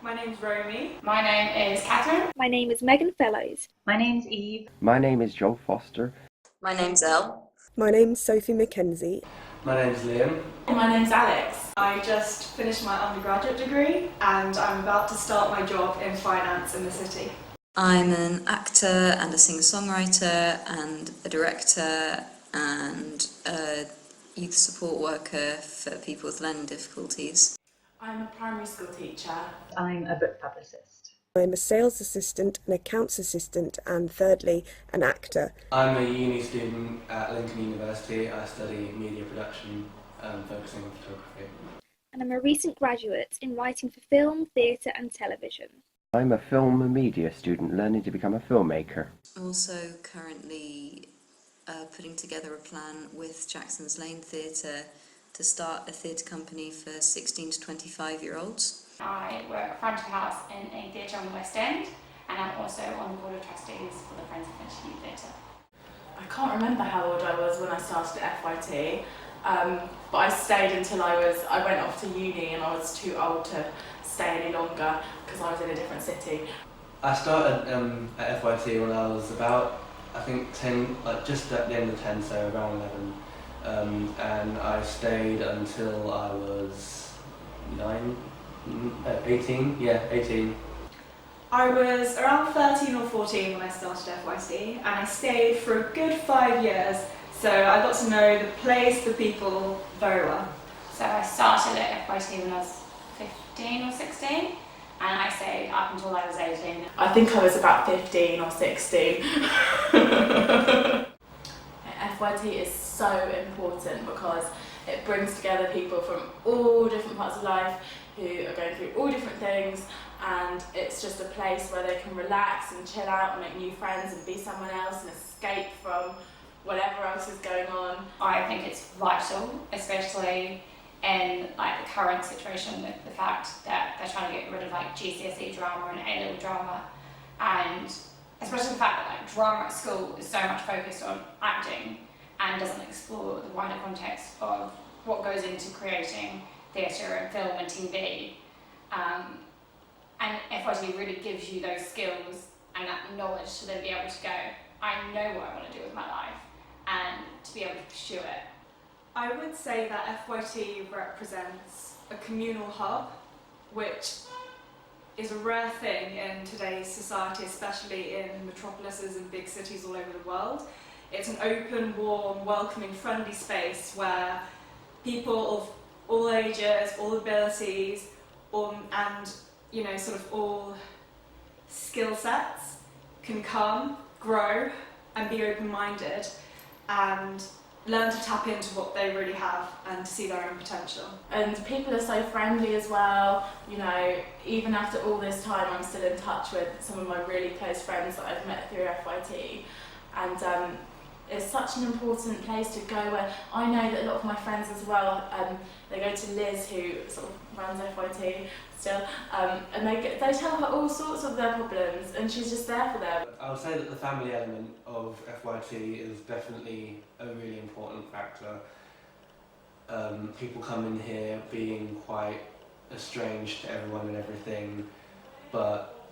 My name's Romy. My name is Catherine. My name is Megan Fellows. My name's Eve. My name is Joel Foster. My name's Elle. My name's Sophie McKenzie. My name's Liam. My name's Alex. I just finished my undergraduate degree and I'm about to start my job in finance in the city. I'm an actor and a singer-songwriter and a director and a youth support worker for people with learning difficulties. I'm a primary school teacher. I'm a book publicist. I'm a sales assistant, an accounts assistant, and thirdly, an actor. I'm a uni student at Lincoln University. I study media production, focusing on photography. And I'm a recent graduate in writing for film, theatre and television. I'm a film and media student learning to become a filmmaker. I'm also currently putting together a plan with Jackson's Lane Theatre to start a theatre company for 16 to 25-year-olds. I work front of house in a theatre on the West End, and I'm also on the board of trustees for the Friends of Finchley Theatre. I can't remember how old I was when I started at FYT, but I stayed until I went off to uni and I was too old to stay any longer because I was in a different city. I started at FYT when I was about, I think 10, like just at the end of 10, so around 11. And I stayed until I was 18. I was around 13 or 14 when I started FYT and I stayed for a good 5 years, so I got to know the place, the people very well. So I started at FYT when I was 15 or 16, and I stayed up until I was 18. I think I was about 15 or 16. FYT is so important because it brings together people from all different parts of life who are going through all different things, and it's just a place where they can relax and chill out and make new friends and be someone else and escape from whatever else is going on. I think it's vital, especially in like the current situation with the fact that they're trying to get rid of like GCSE drama and A-level drama, and especially the fact that like drama at school is so much focused on acting and doesn't explore the wider context of what goes into creating theatre and film and TV. And FYT really gives you those skills and that knowledge to then be able to go, I know what I want to do with my life, and to be able to pursue it. I would say that FYT represents a communal hub, which is a rare thing in today's society, especially in metropolises and big cities all over the world. It's an open, warm, welcoming, friendly space where people of all ages, all abilities, and sort of all skill sets can come, grow, and be open-minded, and learn to tap into what they really have and to see their own potential. And people are so friendly as well. Even after all this time, I'm still in touch with some of my really close friends that I've met through FYT, and it's such an important place to go where I know that a lot of my friends as well, they go to Liz, who sort of runs FYT still, and they tell her all sorts of their problems and she's just there for them. I would say that the family element of FYT is definitely a really important factor. People come in here being quite estranged to everyone and everything, but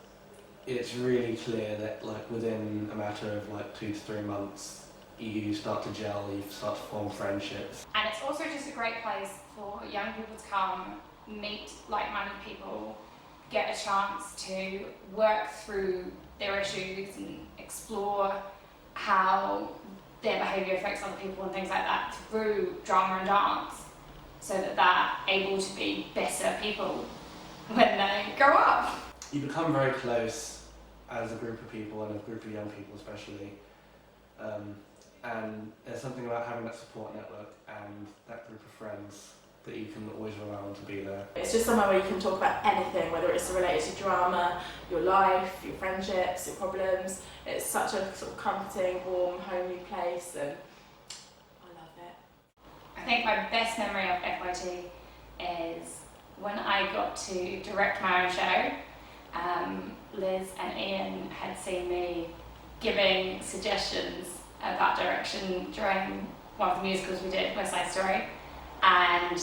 it's really clear that within a matter of 2 to 3 months, you start to gel, you start to form friendships. And it's also just a great place for young people to come, meet like-minded people, get a chance to work through their issues and explore how their behaviour affects other people and things like that through drama and dance, so that they're able to be better people when they grow up. You become very close as a group of people, and a group of young people especially. And there's something about having that support network and that group of friends that you can always rely on to be there. It's just somewhere where you can talk about anything, whether it's related to drama, your life, your friendships, your problems. It's such a sort of comforting, warm, homely place, and I love it. I think my best memory of FYT is when I got to direct my own show. Liz and Ian had seen me giving suggestions about direction during one of the musicals we did, West Side Story, and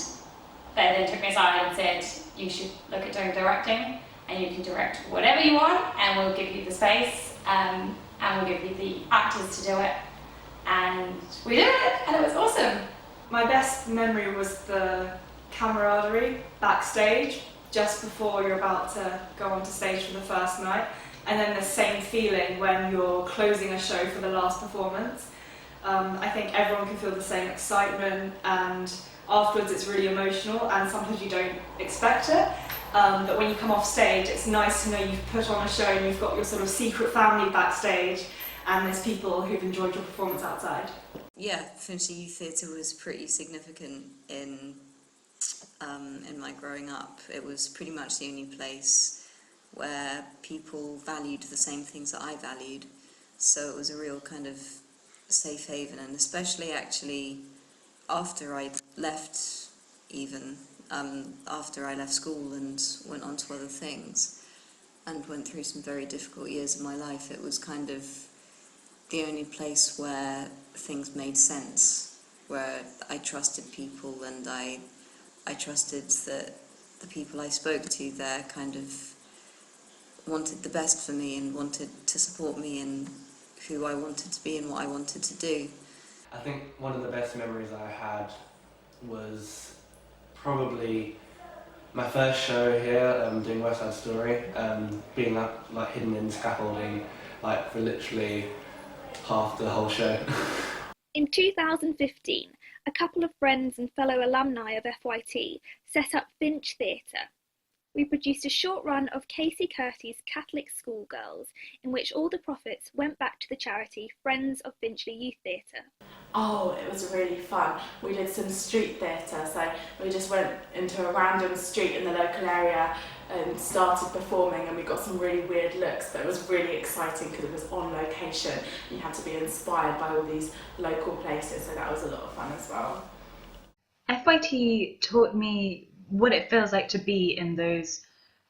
they then took me aside and said, you should look at doing directing. and you can direct whatever you want, and we'll give you the space, and we'll give you the actors to do it. And we did it, and it was awesome. My best memory was the camaraderie backstage just before you're about to go onto stage for the first night, and then the same feeling when you're closing a show for the last performance. I think everyone can feel the same excitement, and afterwards it's really emotional, and sometimes you don't expect it. But when you come off stage, it's nice to know you've put on a show and you've got your sort of secret family backstage, and there's people who've enjoyed your performance outside. Yeah, Finchley Youth Theatre was pretty significant in my growing up. It was pretty much the only place where people valued the same things that I valued. So it was a real kind of safe haven, and especially actually after I left, after I left school and went on to other things and went through some very difficult years of my life, it was kind of the only place where things made sense, where I trusted people, and I trusted that the people I spoke to there kind of wanted the best for me and wanted to support me in who I wanted to be and what I wanted to do. I think one of the best memories I had was probably my first show here, doing West Side Story, being like hidden in scaffolding, like for literally half the whole show. In 2015, a couple of friends and fellow alumni of FYT set up Finch Theatre. We produced a short run of Casey Curtie's Catholic Schoolgirls, in which all the profits went back to the charity Friends of Finchley Youth Theatre. Oh, it was really fun. We did some street theatre, so we just went into a random street in the local area and started performing, and we got some really weird looks, but it was really exciting because it was on location. You had to be inspired by all these local places, so that was a lot of fun as well. FYT taught me what it feels like to be in those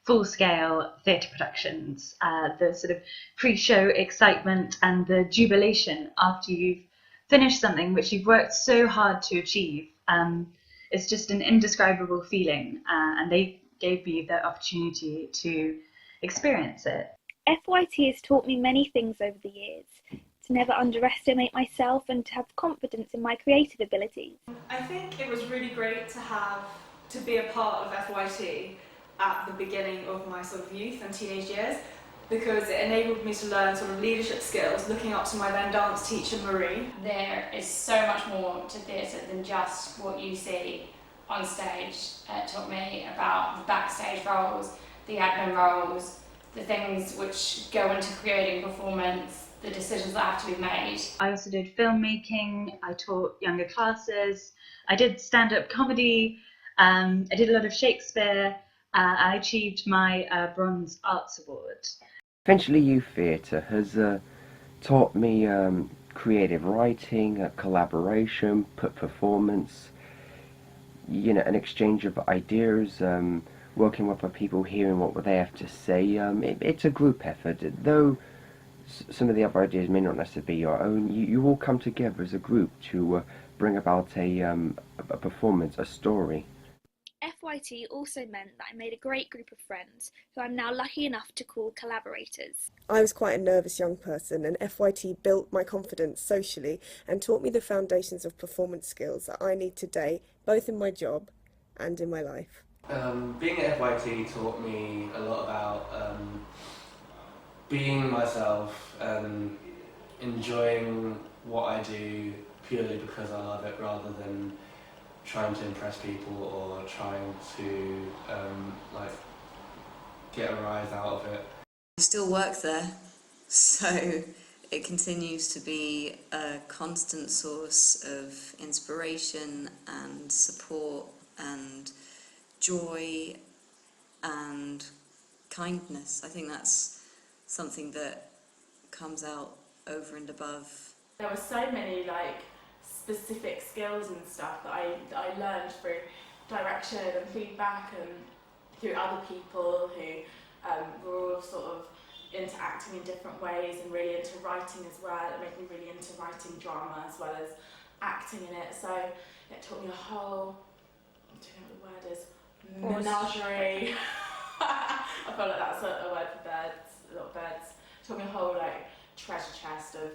full-scale theatre productions, the sort of pre-show excitement and the jubilation after you've finished something which you've worked so hard to achieve. It's just an indescribable feeling, and they gave me the opportunity to experience it. FYT has taught me many things over the years, to never underestimate myself and to have confidence in my creative abilities. I think it was really great to be a part of FYT at the beginning of my sort of youth and teenage years, because it enabled me to learn sort of leadership skills, looking up to my then dance teacher Marie. There is so much more to theatre than just what you see on stage. It taught me about the backstage roles, the admin roles, the things which go into creating performance, the decisions that have to be made. I also did filmmaking, I taught younger classes, I did stand-up comedy, I did a lot of Shakespeare. I achieved my Bronze Arts Award. Finchley Youth Theatre has taught me creative writing, collaboration, performance, an exchange of ideas, working with other people, hearing what they have to say. It's a group effort, though some of the other ideas may not necessarily be your own. You all come together as a group to bring about a performance, a story. FYT also meant that I made a great group of friends, who I'm now lucky enough to call collaborators. I was quite a nervous young person, and FYT built my confidence socially and taught me the foundations of performance skills that I need today, both in my job and in my life. Being at FYT taught me a lot about being myself, enjoying what I do purely because I love it, rather than trying to impress people or trying to get a rise out of it. I still work there, so it continues to be a constant source of inspiration and support and joy and kindness. I think that's something that comes out over and above. There were so many specific skills and stuff that I learned through direction and feedback and through other people who were all sort of into acting in different ways and really into writing as well. It made me really into writing drama as well as acting in it. So it taught me a whole, I don't know what the word is, menagerie I feel like that's a word for birds, a lot of birds. Taught me a whole like treasure chest of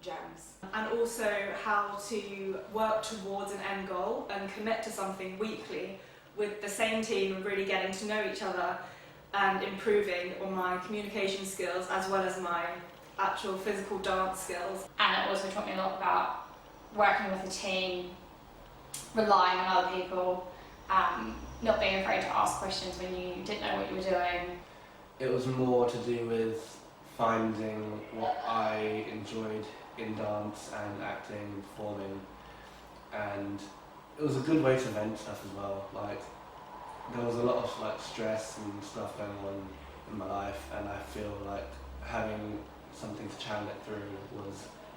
gems. And also how to work towards an end goal and commit to something weekly with the same team and really getting to know each other and improving on my communication skills as well as my actual physical dance skills. And it also taught me a lot about working with a team, relying on other people, not being afraid to ask questions when you didn't know what you were doing. It was more to do with finding what I enjoyed in dance and acting, performing, and it was a good way to vent stuff as well. Like, there was a lot of like stress and stuff going on in my life, and I feel like having something to channel it through was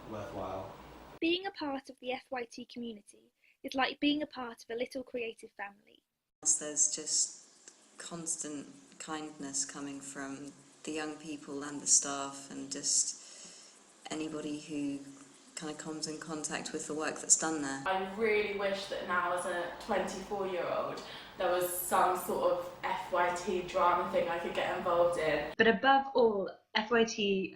worthwhile. Being a part of the FYT community is like being a part of a little creative family. There's just constant kindness coming from the young people and the staff and just anybody who kind of comes in contact with the work that's done there. I really wish that now as a 24-year-old there was some sort of FYT drama thing I could get involved in. But above all, FYT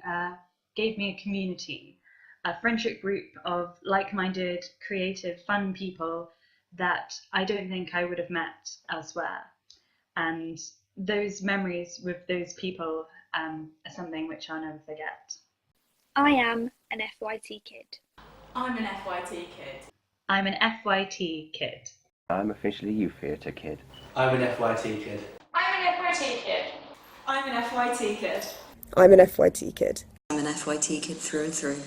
gave me a community, a friendship group of like-minded, creative, fun people that I don't think I would have met elsewhere. And those memories with those people are something which I'll never forget. I am an FYT kid. I'm an FYT kid. I'm an FYT kid. I'm a Finchley Youth Theatre kid. I'm an FYT kid. I'm an FYT kid. I'm an FYT kid. I'm an FYT kid. I'm an FYT kid through and through.